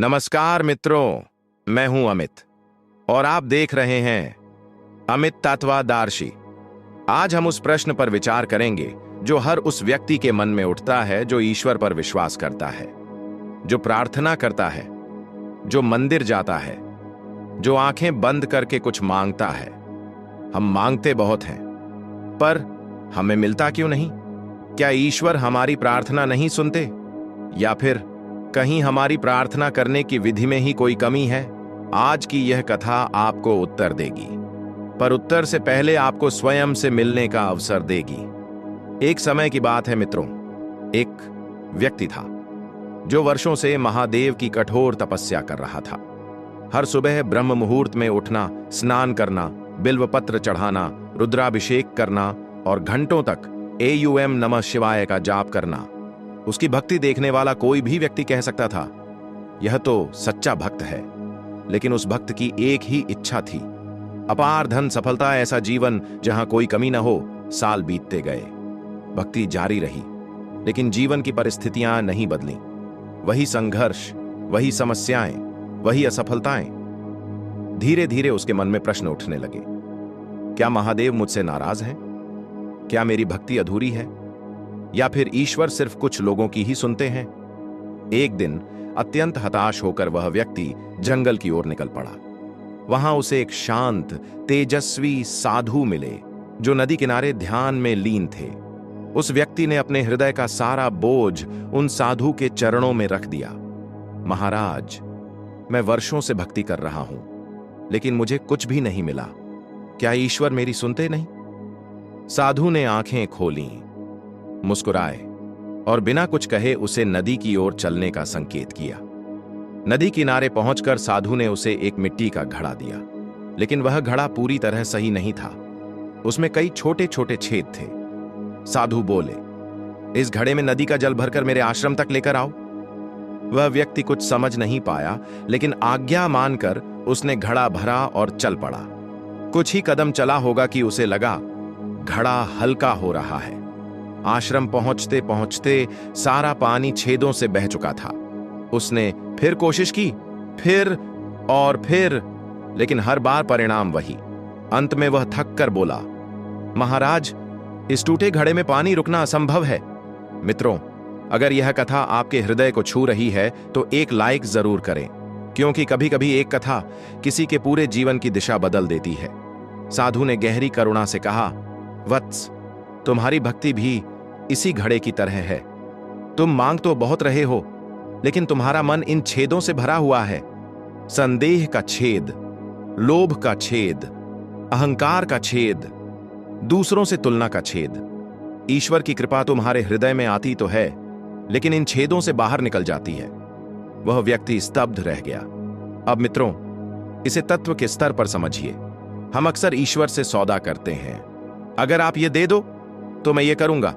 नमस्कार मित्रों, मैं हूं अमित और आप देख रहे हैं अमित तत्वदर्शी। आज हम उस प्रश्न पर विचार करेंगे जो हर उस व्यक्ति के मन में उठता है जो ईश्वर पर विश्वास करता है, जो प्रार्थना करता है, जो मंदिर जाता है, जो आंखें बंद करके कुछ मांगता है। हम मांगते बहुत हैं, पर हमें मिलता क्यों नहीं? क्या ईश्वर हमारी प्रार्थना नहीं सुनते, या फिर कहीं हमारी प्रार्थना करने की विधि में ही कोई कमी है? आज की यह कथा आपको उत्तर देगी, पर उत्तर से पहले आपको स्वयं से मिलने का अवसर देगी। एक समय की बात है मित्रों, एक व्यक्ति था जो वर्षों से महादेव की कठोर तपस्या कर रहा था। हर सुबह ब्रह्म मुहूर्त में उठना, स्नान करना, बिल्वपत्र चढ़ाना, रुद्राभिषेक करना और घंटों तक एयूएम नमः शिवाय का जाप करना। उसकी भक्ति देखने वाला कोई भी व्यक्ति कह सकता था, यह तो सच्चा भक्त है। लेकिन उस भक्त की एक ही इच्छा थी, अपार धन, सफलता, ऐसा जीवन जहां कोई कमी न हो। साल बीतते गए, भक्ति जारी रही, लेकिन जीवन की परिस्थितियां नहीं बदली। वही संघर्ष, वही समस्याएं, वही असफलताएं। धीरे धीरे उसके मन में प्रश्न उठने लगे, क्या महादेव मुझसे नाराज हैं? क्या मेरी भक्ति अधूरी है, या फिर ईश्वर सिर्फ कुछ लोगों की ही सुनते हैं? एक दिन अत्यंत हताश होकर वह व्यक्ति जंगल की ओर निकल पड़ा। वहां उसे एक शांत, तेजस्वी साधु मिले जो नदी किनारे ध्यान में लीन थे। उस व्यक्ति ने अपने हृदय का सारा बोझ उन साधु के चरणों में रख दिया। महाराज, मैं वर्षों से भक्ति कर रहा हूं, लेकिन मुझे कुछ भी नहीं मिला। क्या ईश्वर मेरी सुनते नहीं? साधु ने आंखें खोलीं, मुस्कुराए और बिना कुछ कहे उसे नदी की ओर चलने का संकेत किया। नदी किनारे पहुंचकर साधु ने उसे एक मिट्टी का घड़ा दिया, लेकिन वह घड़ा पूरी तरह सही नहीं था। उसमें कई छोटे छोटे छेद थे। साधु बोले, इस घड़े में नदी का जल भरकर मेरे आश्रम तक लेकर आओ। वह व्यक्ति कुछ समझ नहीं पाया, लेकिन आज्ञा मानकर उसने घड़ा भरा और चल पड़ा। कुछ ही कदम चला होगा कि उसे लगा घड़ा हल्का हो रहा है। आश्रम पहुंचते पहुंचते सारा पानी छेदों से बह चुका था। उसने फिर कोशिश की, फिर और फिर, लेकिन हर बार परिणाम वही। अंत में वह थक कर बोला, महाराज, इस टूटे घड़े में पानी रुकना असंभव है। मित्रों, अगर यह कथा आपके हृदय को छू रही है तो एक लाइक जरूर करें, क्योंकि कभी कभी एक कथा किसी के पूरे जीवन की दिशा बदल देती है। साधु ने गहरी करुणा से कहा, वत्स, तुम्हारी भक्ति भी इसी घड़े की तरह है। तुम मांग तो बहुत रहे हो, लेकिन तुम्हारा मन इन छेदों से भरा हुआ है। संदेह का छेद, लोभ का छेद, अहंकार का छेद, दूसरों से तुलना का छेद। ईश्वर की कृपा तुम्हारे हृदय में आती तो है, लेकिन इन छेदों से बाहर निकल जाती है। वह व्यक्ति स्तब्ध रह गया। अब मित्रों, इसे तत्व के स्तर पर समझिए। हम अक्सर ईश्वर से सौदा करते हैं, अगर आप ये दे दो तो मैं ये करूंगा,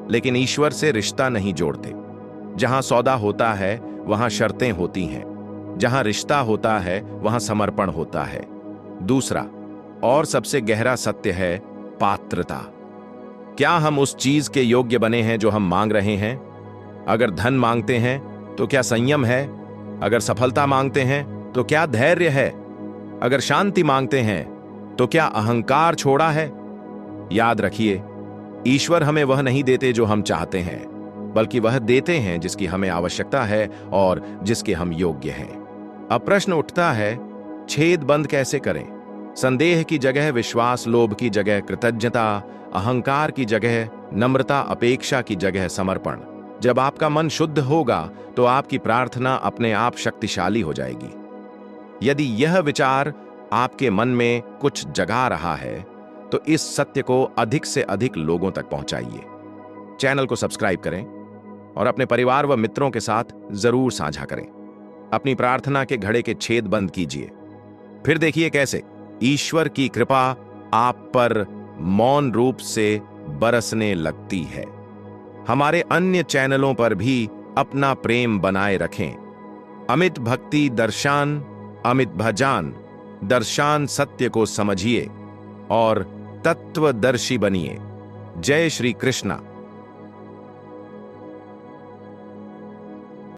लेकिन ईश्वर से रिश्ता नहीं जोड़ते। जहां सौदा होता है वहां शर्तें होती हैं, जहां रिश्ता होता है वहां समर्पण होता है। दूसरा और सबसे गहरा सत्य है पात्रता। क्या हम उस चीज के योग्य बने हैं जो हम मांग रहे हैं? अगर धन मांगते हैं तो क्या संयम है? अगर सफलता मांगते हैं तो क्या धैर्य है? अगर शांति मांगते हैं तो क्या अहंकार छोड़ा है? याद रखिए, ईश्वर हमें वह नहीं देते जो हम चाहते हैं, बल्कि वह देते हैं जिसकी हमें आवश्यकता है और जिसके हम योग्य हैं। अब प्रश्न उठता है, छेद बंद कैसे करें? संदेह की जगह विश्वास, लोभ की जगह कृतज्ञता, अहंकार की जगह नम्रता, अपेक्षा की जगह समर्पण। जब आपका मन शुद्ध होगा तो आपकी प्रार्थना अपने आप शक्तिशाली हो जाएगी। यदि यह विचार आपके मन में कुछ जगा रहा है तो इस सत्य को अधिक से अधिक लोगों तक पहुंचाइए। चैनल को सब्सक्राइब करें और अपने परिवार व मित्रों के साथ जरूर साझा करें। अपनी प्रार्थना के घड़े के छेद बंद कीजिए, फिर देखिए कैसे ईश्वर की कृपा आप पर मौन रूप से बरसने लगती है। हमारे अन्य चैनलों पर भी अपना प्रेम बनाए रखें। अमित भक्ति दर्शान, अमित भजान दर्शान, सत्य को समझिए और तत्वदर्शी बनिए। जय श्री कृष्णा।